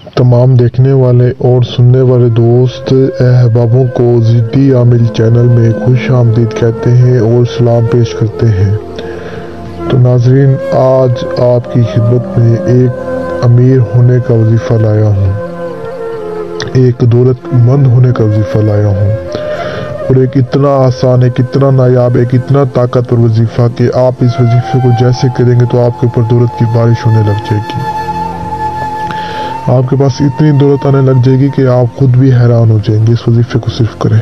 तमाम देखने वाले और सुनने वाले दोस्त अहबाबों को ज़िद्दी आमिल चैनल में खुश आमदीद कहते हैं और सलाम पेश करते हैं। तो नाजरीन, आज आपकी खिदमत में एक अमीर होने का वजीफ़ा लाया हूँ, एक दौलतमंद होने का वजीफ़ा लाया हूँ, और एक इतना आसान, एक इतना नायाब, एक इतना ताकतवर वजीफ़ा कि आप इस वजीफ़े को जैसे करेंगे तो आपके ऊपर दौलत की बारिश होने लग जाएगी। आपके पास इतनी दौलत आने लग जाएगी कि आप खुद भी हैरान हो जाएंगे। इस वजीफ़े को सिर्फ करें।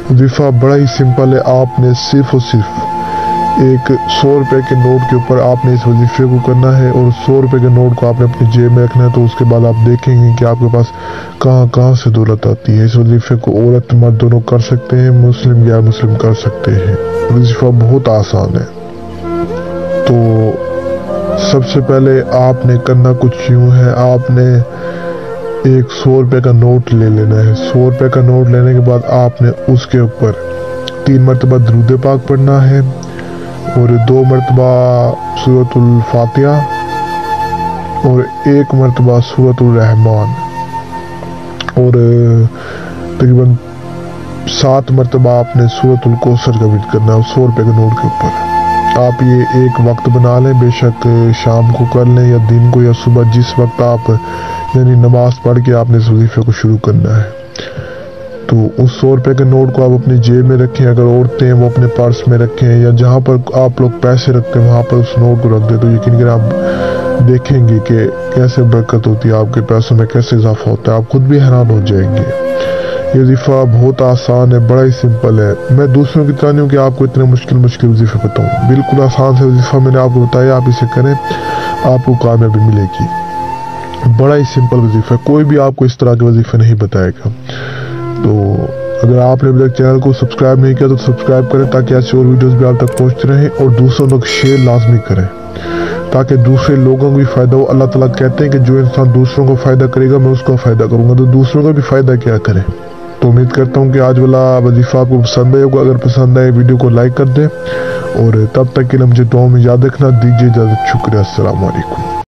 वजीफ़ा बड़ा ही सिंपल है। आपने सिर्फ और सिर्फ एक 100 रुपये के नोट के ऊपर आपने इस वजीफ़े को करना है, और 100 रुपये के नोट को आपने अपनी जेब में रखना है। तो उसके बाद आप देखेंगे कि आपके पास कहाँ कहाँ से दौलत आती है। इस वजीफ़े को औरत मर्द दोनों कर सकते हैं, मुस्लिम या मुस्लिम कर सकते हैं। वजीफ़ा बहुत आसान है। तो सबसे पहले आपने करना कुछ यूँ है, आपने एक 100 रुपये का नोट ले लेना है। 100 रुपये का नोट लेने के बाद आपने उसके ऊपर 3 मरतबा दरूद पाक पढ़ना है, और 2 मरतबा सूरतुल फातिहा, और 1 मरतबा सूरतुल रहमान, और तकरीबन 7 मरतबा आपने सूरतुल कौसर का विर्द करना है 100 रुपये के नोट के ऊपर। आप ये एक वक्त बना लें, बेशक शाम को कर लें या दिन को या सुबह, जिस वक्त आप यानी नमाज पढ़ के आपने इस वजीफ़े को शुरू करना है। तो उस 100 रुपये के नोट को आप अपनी जेब में रखें, अगर औरतें हैं वो अपने पर्स में रखें, या जहाँ पर आप लोग पैसे रखते हैं वहाँ पर उस नोट को रख दें। तो यकीन करें आप देखेंगे कि कैसे बरकत होती है, आपके पैसों में कैसे इजाफा होता है। आप खुद भी हैरान हो जाएंगे। ये वजीफ़ा बहुत आसान है, बड़ा ही सिंपल है। मैं दूसरों की तरह नहीं हूँ कि आपको इतने मुश्किल वजीफ़े बताऊँ। बिल्कुल आसान से वजीफ़ा मैंने आपको बताया, आप इसे करें, आपको कामयाबी मिलेगी। बड़ा ही सिंपल वजीफ़ा है, कोई भी आपको इस तरह के वजीफ़े नहीं बताएगा। तो अगर आपने अभी तक चैनल को सब्सक्राइब नहीं किया तो सब्सक्राइब करें, ताकि ऐसे और वीडियोस भी आप तक पहुंचते रहें, और दूसरों तक शेयर लाजमी करें ताकि दूसरे लोगों को भी फ़ायदा हो। अल्लाह ताला कहते हैं कि जो इंसान दूसरों को फ़ायदा करेगा मैं उसका फ़ायदा करूँगा, तो दूसरों का भी फ़ायदा क्या करें। तो उम्मीद करता हूँ कि आज वाला वजीफ़ा आपको पसंद आएगा। अगर पसंद आए वीडियो को लाइक कर दें, और तब तक के लिए मुझे दुआ में याद रखना। दीजिए इजाज़त, शुक्रिया, अस्सलाम वालेकुम।